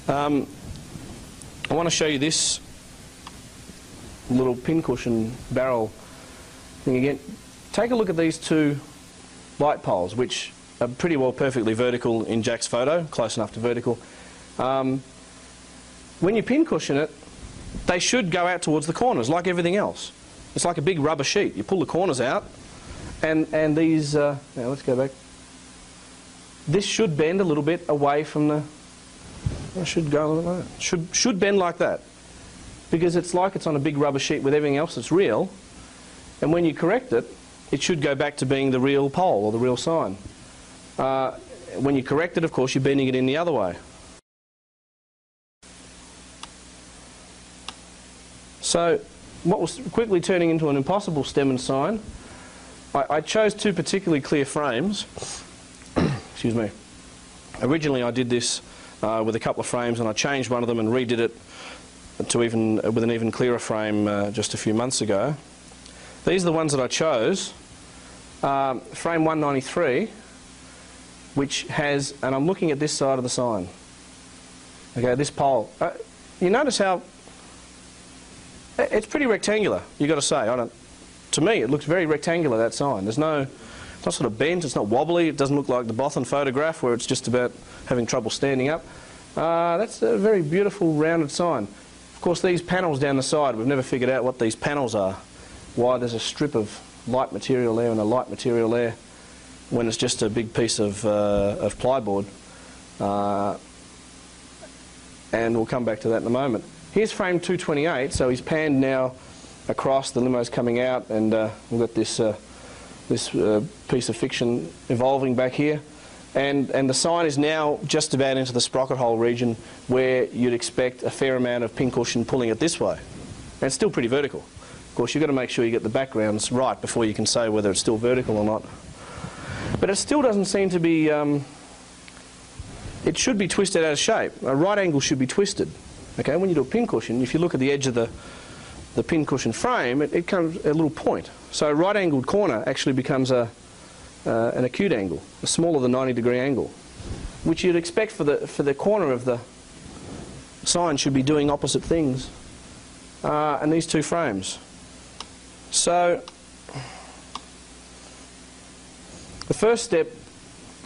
I want to show you this little pincushion barrel thing again. Take a look at these two light poles, which are pretty well perfectly vertical in Jack's photo, close enough to vertical. When you pincushion it, they should go out towards the corners, like everything else. It's like a big rubber sheet. You pull the corners out, and these... now let's go back. This should bend a little bit away from the... should go like that. Should bend like that, because it's like it's on a big rubber sheet with everything else that's real, and when you correct it, it should go back to being the real pole or the real sign. When you correct it, of course, you're bending it in the other way. So what was quickly turning into an impossible stem and sign, I chose two particularly clear frames. Excuse me. Originally I did this with a couple of frames, and I changed one of them and redid it to with an even clearer frame just a few months ago. These are the ones that I chose. Frame 193, which has, and I'm looking at this side of the sign. Okay, this pole. You notice how it's pretty rectangular, you've got to say. To me, it looks very rectangular, that sign. It's not sort of bent, it's not wobbly, it doesn't look like the Botham photograph where it's just about having trouble standing up. That's a very beautiful rounded sign. Of course, these panels down the side, we've never figured out what these panels are. Why there's a strip of light material there and a light material there when it's just a big piece of plyboard. And we'll come back to that in a moment. Here's frame 228, so he's panned now across, the limo's coming out, and we've got this piece of fiction evolving back here. And the sign is now just about into the sprocket hole region where you'd expect a fair amount of pincushion pulling it this way. And it's still pretty vertical. Of course, you've got to make sure you get the backgrounds right before you can say whether it's still vertical or not. But it still doesn't seem to be... it should be twisted out of shape. A right angle should be twisted. Okay, when you do a pincushion, if you look at the edge of the pincushion frame, it comes a little point. So a right-angled corner actually becomes an acute angle, a smaller than 90-degree angle, which you'd expect for the corner of the sign should be doing opposite things. And these two frames. So the first step,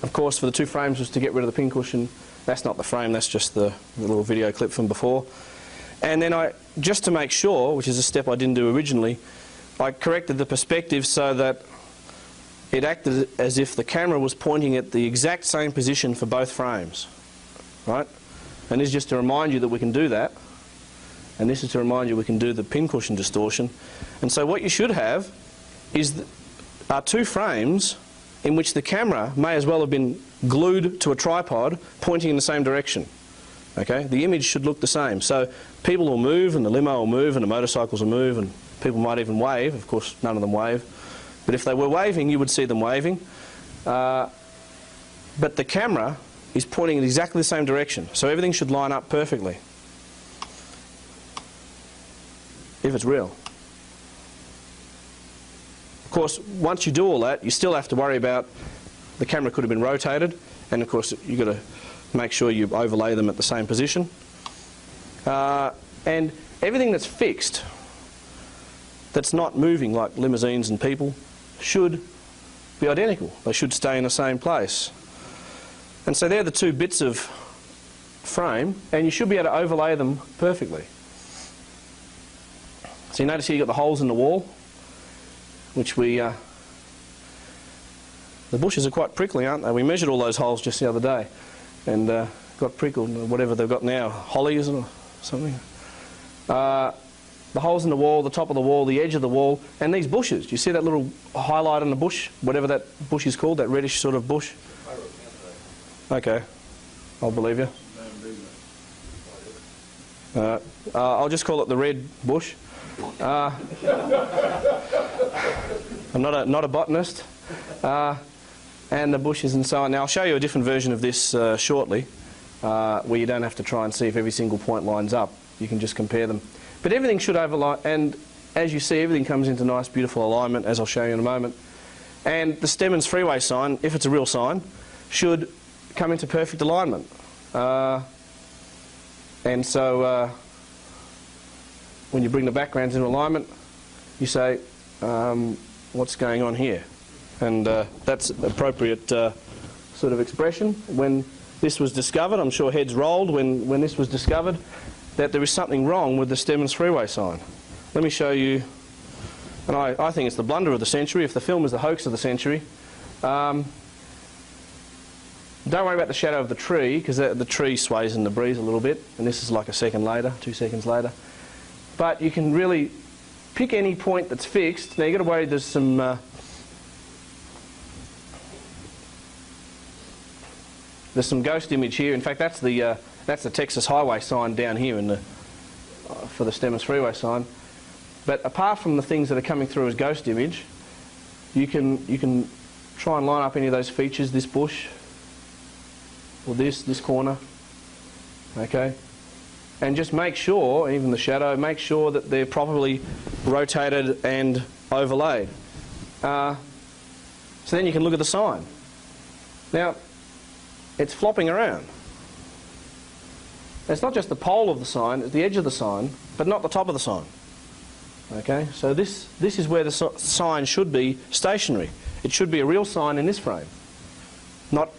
of course, for the two frames was to get rid of the pincushion. That's not the frame, that's just the little video clip from before. And then just to make sure, which is a step I didn't do originally, I corrected the perspective so that it acted as if the camera was pointing at the exact same position for both frames. Right? And this is just to remind you that we can do that. And this is to remind you we can do the pincushion distortion. And so what you should have are two frames in which the camera may as well have been glued to a tripod pointing in the same direction. Okay? The image should look the same. So people will move, and the limo will move, and the motorcycles will move, and people might even wave. Of course, none of them wave. But if they were waving, you would see them waving. But the camera is pointing in exactly the same direction. So everything should line up perfectly. If it's real. Of course, once you do all that, you still have to worry about the camera could have been rotated, and of course you've got to make sure you overlay them at the same position. And everything that's fixed, that's not moving like limousines and people, should be identical. They should stay in the same place. And so they're the two bits of frame, and you should be able to overlay them perfectly. So you notice here you've got the holes in the wall, which the bushes are quite prickly, aren't they? We measured all those holes just the other day and got prickled, whatever they've got now, hollies or something. The holes in the wall, the top of the wall, the edge of the wall, and these bushes. Do you see that little highlight on the bush, whatever that bush is called, that reddish sort of bush? Okay, I'll believe you. I'll just call it the red bush. I'm not a botanist. And the bushes and so on. Now I'll show you a different version of this shortly, where you don't have to try and see if every single point lines up. You can just compare them. But everything should overlay, and as you see, everything comes into nice, beautiful alignment, as I'll show you in a moment. And the Stemmons freeway sign, if it's a real sign, should come into perfect alignment. And so when you bring the backgrounds into alignment, you say, what's going on here? And that's appropriate sort of expression. When this was discovered, I'm sure heads rolled when this was discovered, that there is something wrong with the Stebbins freeway sign. Let me show you, and I think it's the blunder of the century. If the film is the hoax of the century, don't worry about the shadow of the tree, because the tree sways in the breeze a little bit, and this is like a second later, 2 seconds later. But you can really pick any point that's fixed. Now you've got to worry there's some ghost image here. In fact, that's the Texas highway sign down here in the for the Stebbins freeway sign. But apart from the things that are coming through as ghost image, you can try and line up any of those features, this bush, or this corner, okay? And just make sure, even the shadow, make sure that they're properly rotated and overlaid. So then you can look at the sign. Now, it's flopping around. It's not just the pole of the sign, it's the edge of the sign, but not the top of the sign. Okay, so this is where the sign should be stationary. It should be a real sign in this frame, not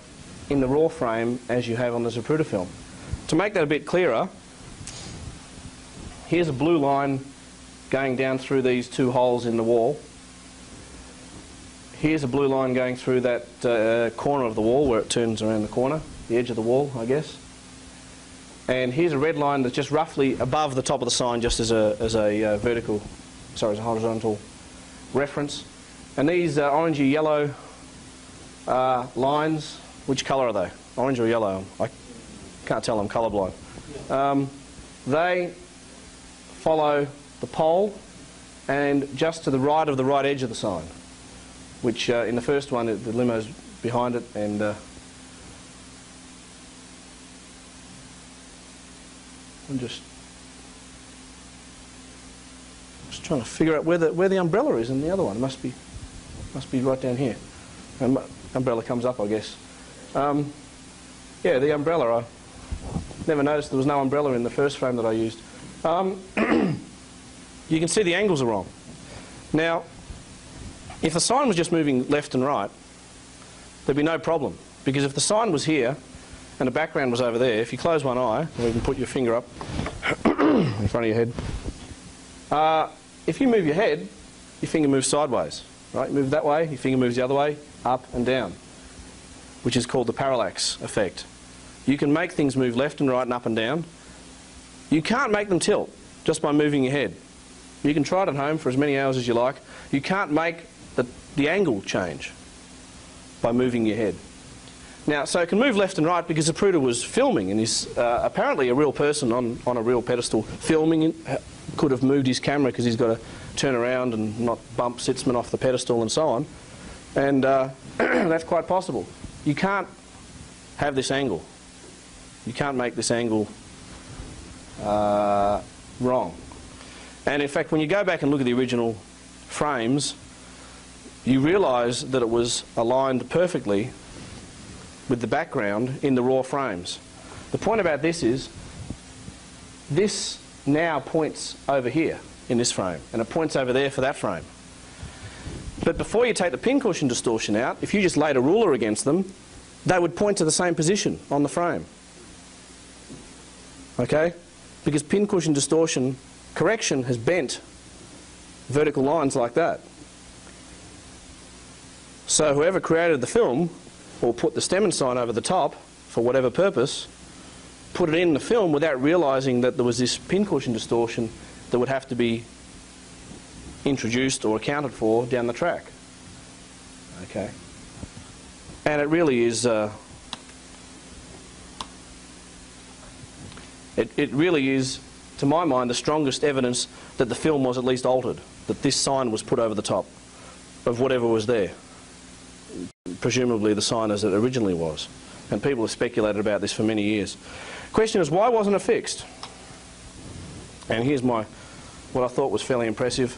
in the raw frame as you have on the Zapruder film. To make that a bit clearer, here's a blue line going down through these 2 holes in the wall. Here's a blue line going through that corner of the wall where it turns around the corner, the edge of the wall, I guess. And here's a red line that's just roughly above the top of the sign, just as a as a horizontal reference. And these orangey yellow lines, which colour are they? Orange or yellow? I can't tell, I'm colourblind. They follow the pole and just to the right of the right edge of the sign, which in the first one the limo's behind it, and I'm just trying to figure out where the umbrella is in the other one. It must be right down here. And umbrella comes up, I guess. Yeah, the umbrella. I never noticed there was no umbrella in the first frame that I used. You can see the angles are wrong. Now, if the sign was just moving left and right, there'd be no problem. Because if the sign was here and the background was over there, if you close one eye, or you can put your finger up in front of your head, if you move your head, your finger moves sideways. Right? You move that way, your finger moves the other way, up and down, which is called the parallax effect. You can make things move left and right and up and down. You can't make them tilt just by moving your head. You can try it at home for as many hours as you like. You can't make the angle change by moving your head. Now, so it can move left and right because Zapruder was filming, and he's apparently a real person on a real pedestal filming. Could have moved his camera because he's got to turn around and not bump Sitzman off the pedestal and so on. And that's quite possible. You can't have this angle. You can't make this angle wrong. And in fact, when you go back and look at the original frames, you realise that it was aligned perfectly with the background in the raw frames. The point about this is, this now points over here in this frame, and it points over there for that frame. But before you take the pincushion distortion out, if you just laid a ruler against them, they would point to the same position on the frame. Okay? Because pincushion distortion correction has bent vertical lines like that. So whoever created the film, or put the Stebbins sign over the top for whatever purpose, put it in the film without realising that there was this pincushion distortion that would have to be introduced or accounted for down the track. Okay. And it really is it really is, to my mind, the strongest evidence that the film was at least altered, that this sign was put over the top of whatever was there, presumably the sign as it originally was. And people have speculated about this for many years. Question is, why wasn't it fixed? And here's what I thought was fairly impressive.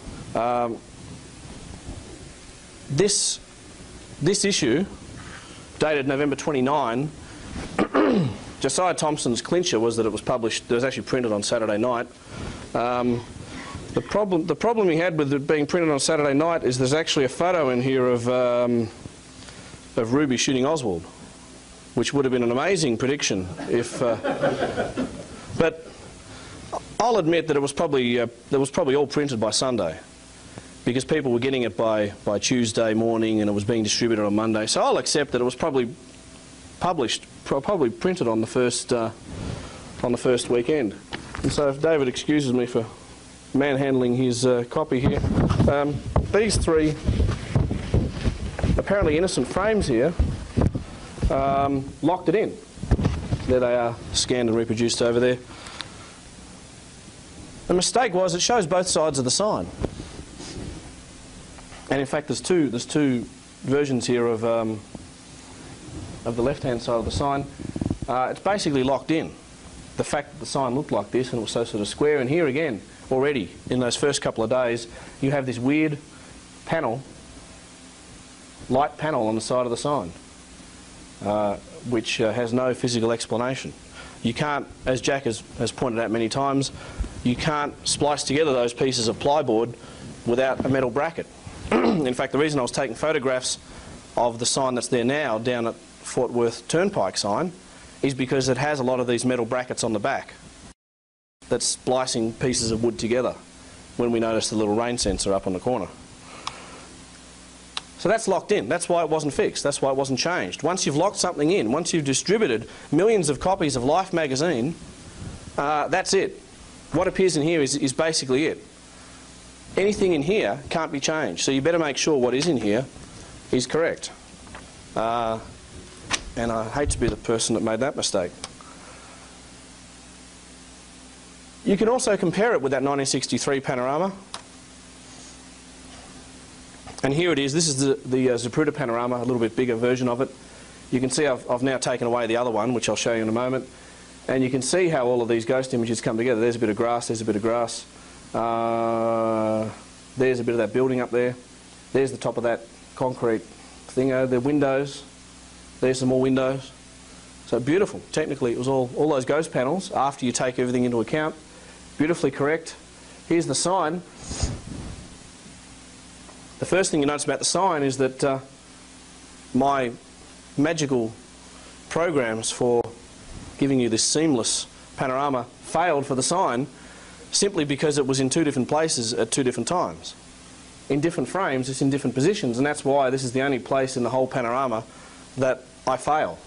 This issue, dated November 29, Josiah Thompson's clincher was that it was actually printed on Saturday night. The problem he had with it being printed on Saturday night is there's actually a photo in here of Ruby shooting Oswald, which would have been an amazing prediction if. But I'll admit that it was probably all printed by Sunday, because people were getting it by Tuesday morning and it was being distributed on Monday. So I'll accept that it was probably printed on the first weekend. And so if David excuses me for manhandling his copy here, these three apparently innocent frames here locked it in. There they are, scanned and reproduced over there. The mistake was it shows both sides of the sign. And in fact, there's two versions here of the left-hand side of the sign. It's basically locked in. The fact that the sign looked like this and it was so sort of square, and here again, already in those first couple of days, you have this weird panel, light panel on the side of the sign, which has no physical explanation. You can't, as Jack has pointed out many times, you can't splice together those pieces of plyboard without a metal bracket. In fact, the reason I was taking photographs of the sign that's there now down at Fort Worth Turnpike sign is because it has a lot of these metal brackets on the back that's splicing pieces of wood together when we noticed the little rain sensor up on the corner. So that's locked in. That's why it wasn't fixed. That's why it wasn't changed. Once you've locked something in, once you've distributed millions of copies of Life magazine, that's it. What appears in here is basically it. Anything in here can't be changed, so you better make sure what is in here is correct. And I hate to be the person that made that mistake. You can also compare it with that 1963 panorama. And here it is. This is the Zapruder panorama, a little bit bigger version of it. You can see I've now taken away the other one, which I'll show you in a moment. And you can see how all of these ghost images come together. There's a bit of grass, there's a bit of grass. There's a bit of that building up there. There's the top of that concrete thing. The windows. There's some more windows. So beautiful. Technically, it was all those ghost panels, after you take everything into account. Beautifully correct. Here's the sign. The first thing you notice about the sign is that my magical programs for giving you this seamless panorama failed for the sign simply because it was in two different places at two different times. In different frames, it's in different positions, and that's why this is the only place in the whole panorama that I fail.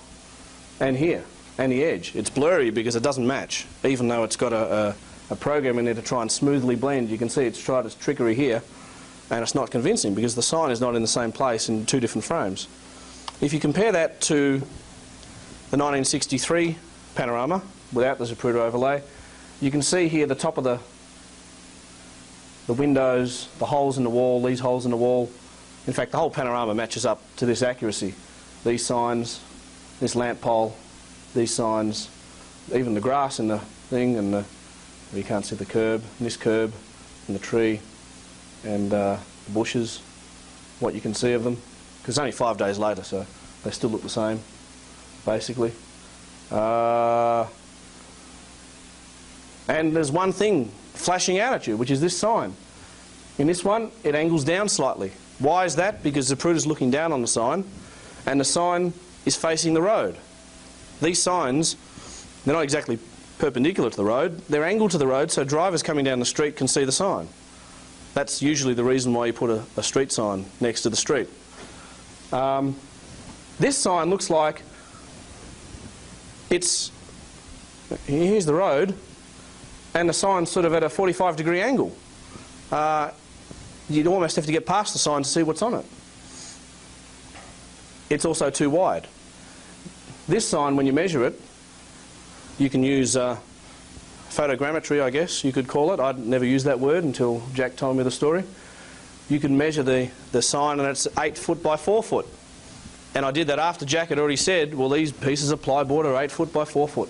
And here, and the edge. It's blurry because it doesn't match, even though it's got a program in there to try and smoothly blend. You can see it's tried its trickery here, and it's not convincing because the sign is not in the same place in two different frames. If you compare that to the 1963 panorama, without the Zapruder overlay, you can see here the top of the windows, the holes in the wall, these holes in the wall. In fact, the whole panorama matches up to this accuracy. These signs, this lamp pole, these signs, even the grass in the thing, and you can't see the curb, and this curb, and the tree, and the bushes, what you can see of them. Because it's only 5 days later, so they still look the same, basically. And there's one thing flashing out at you, which is this sign. In this one, it angles down slightly. Why is that? Because Zapruder's looking down on the sign, and the sign is facing the road. These signs, they're not exactly perpendicular to the road, they're angled to the road so drivers coming down the street can see the sign. That's usually the reason why you put a street sign next to the street. This sign looks like it's, here's the road, and the sign's sort of at a 45-degree angle. You'd almost have to get past the sign to see what's on it. It's also too wide. This sign, when you measure it, you can use photogrammetry, I guess you could call it. I'd never used that word until Jack told me the story. You can measure the sign, and it's 8 foot by 4 foot. And I did that after Jack had already said, well, these pieces of plyboard are 8 foot by 4 foot.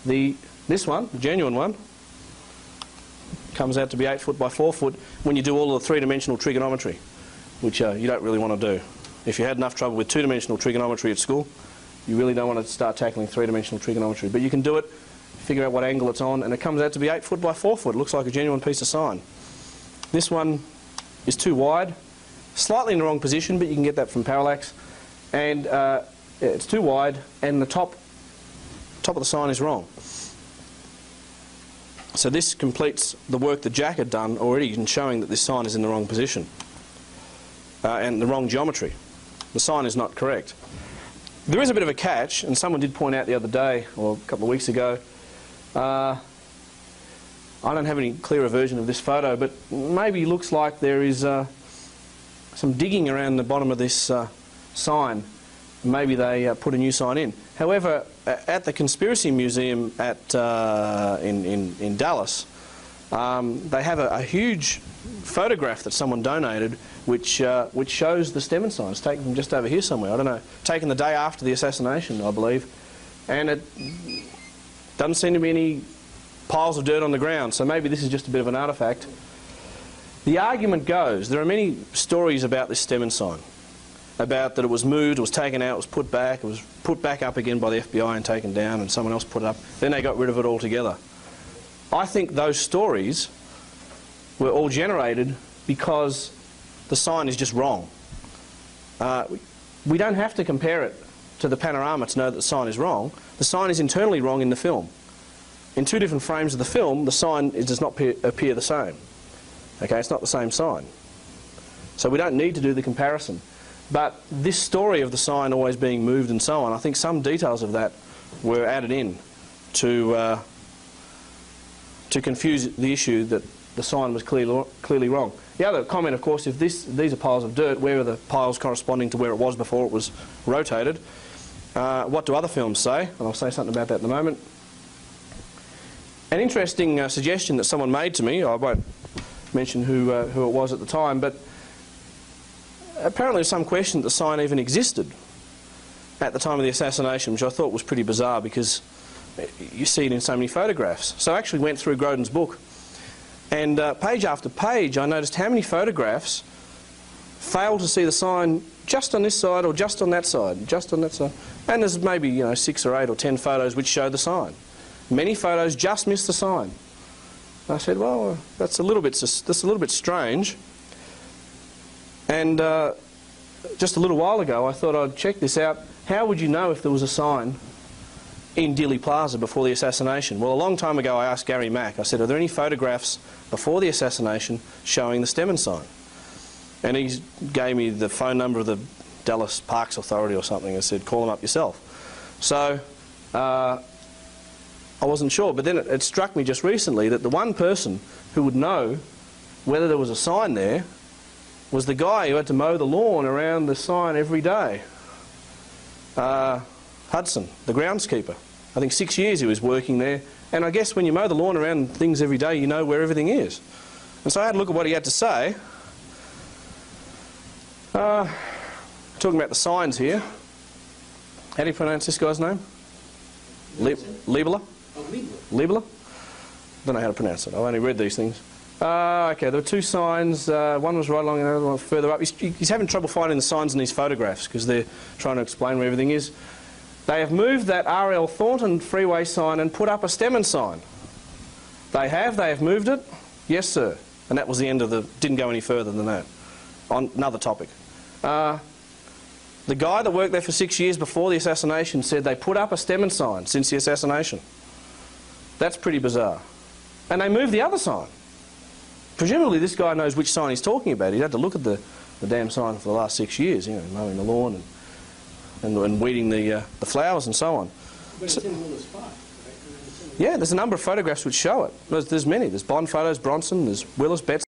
This one, the genuine one, comes out to be 8 foot by 4 foot when you do all of the three-dimensional trigonometry, which you don't really want to do. If you had enough trouble with two-dimensional trigonometry at school, you really don't want to start tackling three-dimensional trigonometry. But you can do it, figure out what angle it's on, and it comes out to be 8 foot by 4 foot. It looks like a genuine piece of sign. This one is too wide, slightly in the wrong position, but you can get that from parallax. And it's too wide, and the top of the sign is wrong. So this completes the work that Jack had done already in showing that this sign is in the wrong position and the wrong geometry. The sign is not correct. There is a bit of a catch, and someone did point out the other day, or a couple of weeks ago, I don't have any clearer version of this photo, but maybe it looks like there is some digging around the bottom of this sign. Maybe they put a new sign in. However, at the Conspiracy Museum in Dallas, they have a huge photograph that someone donated, which shows the Stemmen sign. It's taken from just over here somewhere. I don't know. Taken the day after the assassination, I believe, and it doesn't seem to be any piles of dirt on the ground. So maybe this is just a bit of an artifact. The argument goes, there are many stories about this Stemmen sign, about that it was moved, it was taken out, it was put back up again by the FBI and taken down, and someone else put it up. Then they got rid of it altogether. I think those stories were all generated because the sign is just wrong. We don't have to compare it to the panorama to know that the sign is wrong. The sign is internally wrong in the film. In two different frames of the film, the sign does not appear the same. Okay, it's not the same sign. So we don't need to do the comparison. But this story of the sign always being moved and so on, I think some details of that were added in to confuse the issue that the sign was clearly wrong. The other comment, of course, if these are piles of dirt, where are the piles corresponding to where it was before it was rotated? What do other films say? And I'll say something about that in a moment. An interesting suggestion that someone made to me, I won't mention who it was at the time, but apparently there's some question that the sign even existed at the time of the assassination, which I thought was pretty bizarre because you see it in so many photographs. So I actually went through Grodin's book, and page after page I noticed how many photographs failed to see the sign just on this side or just on that side, just on that side. And there's maybe 6 or 8 or 10 photos which show the sign. Many photos just miss the sign. I said, well, that's a little bit strange. And just a little while ago I thought I'd check this out. How would you know if there was a sign in Dealey Plaza before the assassination? Well, a long time ago I asked Gary Mack, I said, are there any photographs before the assassination showing the Stemmen sign? And he gave me the phone number of the Dallas Parks Authority or something and said, call them up yourself. So I wasn't sure, but then it struck me just recently that the one person who would know whether there was a sign there was the guy who had to mow the lawn around the sign every day. Hudson, the groundskeeper. I think 6 years he was working there, and I guess when you mow the lawn around things every day, you know where everything is. And so I had a look at what he had to say. Talking about the signs here. How do you pronounce this guy's name? Liebler? Oh, Liebler. Liebler? Don't know how to pronounce it. I've only read these things. Okay, there were 2 signs. One was right along and the other one further up. He's having trouble finding the signs in these photographs because they're trying to explain where everything is. They have moved that R.L. Thornton freeway sign and put up a Stemmen sign. They have moved it? Yes, sir. And that was the end of the... didn't go any further than that. On another topic. The guy that worked there for 6 years before the assassination said they put up a Stemmen sign since the assassination. That's pretty bizarre. And they moved the other sign. Presumably this guy knows which sign he's talking about. He'd had to look at the damn sign for the last 6 years, mowing the lawn and weeding the flowers and so on. But it's in another spot, right? Yeah, there's a number of photographs which show it. There's many. There's Bond photos, Bronson, there's Willis, Betts.